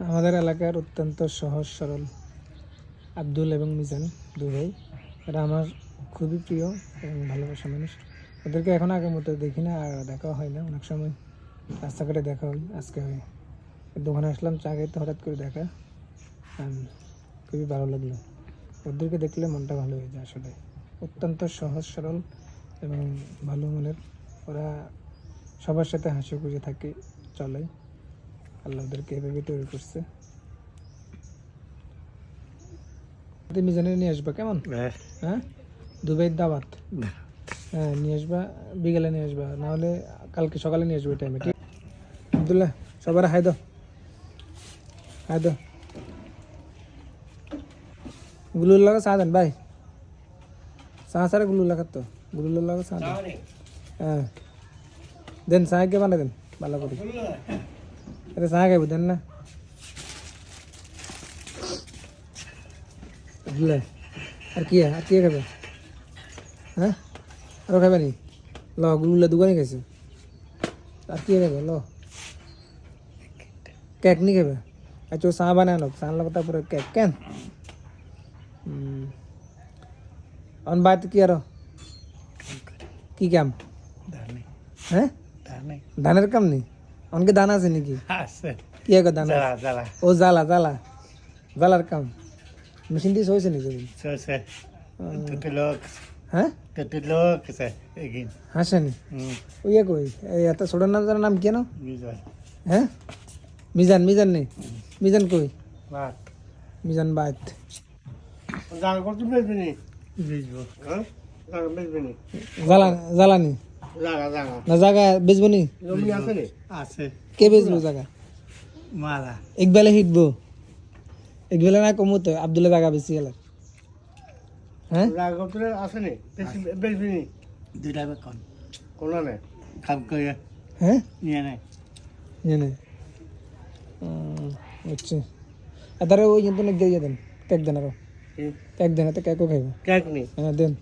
আমাদের এলাকার অত্যন্ত সহজ সরল আব্দুল এবং মিজান দুই ভাই, এরা আমার খুবই প্রিয় এবং ভালোবাসা মানুষ। ওদেরকে এখন আগের মতো দেখি না, আর দেখাও হয় না। অনেক সময় রাস্তাঘাটে দেখা হয়, আজকে হয়। দোকানে আসলাম চা খাইতে, হঠাৎ করে দেখা, খুবই ভালো লাগলো। ওদেরকে দেখলে মনটা ভালো হয়ে যায়। আসলে অত্যন্ত সহজ সরল এবং ভালো মনের। ওরা সবার সাথে হাসি খুশি থাকে, চলে। আল্লাহ ওদেরকে এভাবে তৈরি করছে। মিজানের নিয়ে আসবা কেমন? হ্যাঁ, দুবাইয়ের দাওয়াত। হ্যাঁ, নিয়ে আসবা, বিকেলে নিয়ে আসবা, নাহলে কালকে সকালে নিয়ে আসবো টাইমে। ঠিক আবদুল্লাহ, সবার হাই দাও, হাই দাও। গুলুর লাগা চা দেন ভাই, চা সারা গুলুর লাগাত তো, গুলুর লাগা চা দেন। হ্যাঁ দেন, চা কে বানাই দেন ভালো করে। এটা চা খাইব দেন না। আর কি খাবে? হ্যাঁ, আরো খাবে নি? ল, গুলুলা দোকানে গেছে। আর কি খাবে? ল, কেক নি খাবে? আচ্ছা, চা বানায় নো, চা লোক তারপরে কেক কেন? অন বাদ কি আরো কি কাম? হ্যাঁ, ধানের কাম নেই? অনকে দানা আছে নাকি? কি এক দানা? ও জ্বালা জ্বালা, জ্বালার কাম মেশিন দিয়ে হয়েছে নাকি? হ্যাঁ, হাসেনি ওই কই এত ছোট নাম, যার নাম কেন? হ্যাঁ, মিজান। মিজান নেই? মিজান কই? মিজান বাদ। জ্বালানি না, জায়গা বেচবো নি? কে বেচবো জায়গা? একবেলা হিটবো, একবেলা না কমু তো আব্দুল্লাহ জায়গা বেশি গেল। হ্যাঁ, হ্যাঁ আচ্ছা, তারা ওই কিন্তু অনেক দিয়ে দেন, কেক দেন, আরো কেক দেন, এত কেকও খাইব। হ্যাঁ দেন,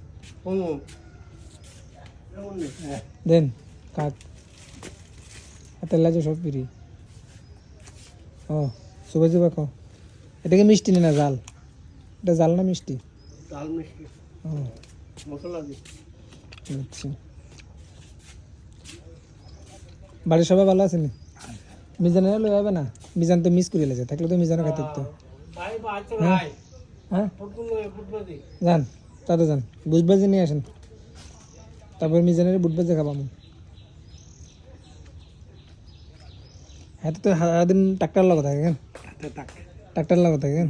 দেন কাক, এত লাগে সব পিড়ি। ও সুবাই সুবা খাও। এটাকে মিষ্টি না জাল? এটা জাল না মিষ্টি? আচ্ছা, বাড়ির সবাই ভালো আছে নি? মিজানের লই যাবে না? মিজান তো মিস করে লেছে, থাকলে তো মিজানও খাইতে তো। হ্যাঁ, যান তাতে যান, বুঝবাজি নিয়ে আসেন, তারপর মিজানের বুটবাজি খাবাম। হ্যাঁ, তো সারাদিন ট্রাক্টার লাগা থাকে কেন? ট্রাক্টার লাগা থাকে কেন?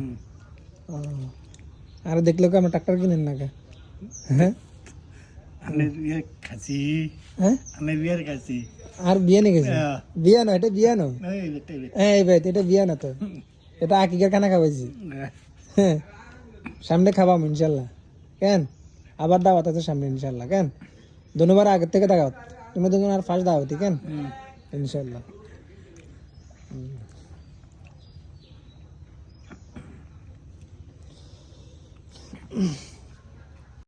আর দেখলে আমরা ট্রাক্টার কিনেন না কে? হ্যাঁ, আর বিয়ে নিয়ে গেছে? বিয়া না, এটা বিয়া নয়। এই ভাই, এটা বিয়া না তো, এটা আকিকার খানা খাওয়াইছি। হ্যাঁ, সামনে খাবাম ইনশাল্লাহ। কেন আবার দাওয়াত আছে সামনে ইনশাল্লাহ। কেন ধন্যবাদ, আগের থেকে দাওয়াত, তুমি দুজন আর ফার্স্ট দাওয়াতি। কেন ইনশাল্লাহ।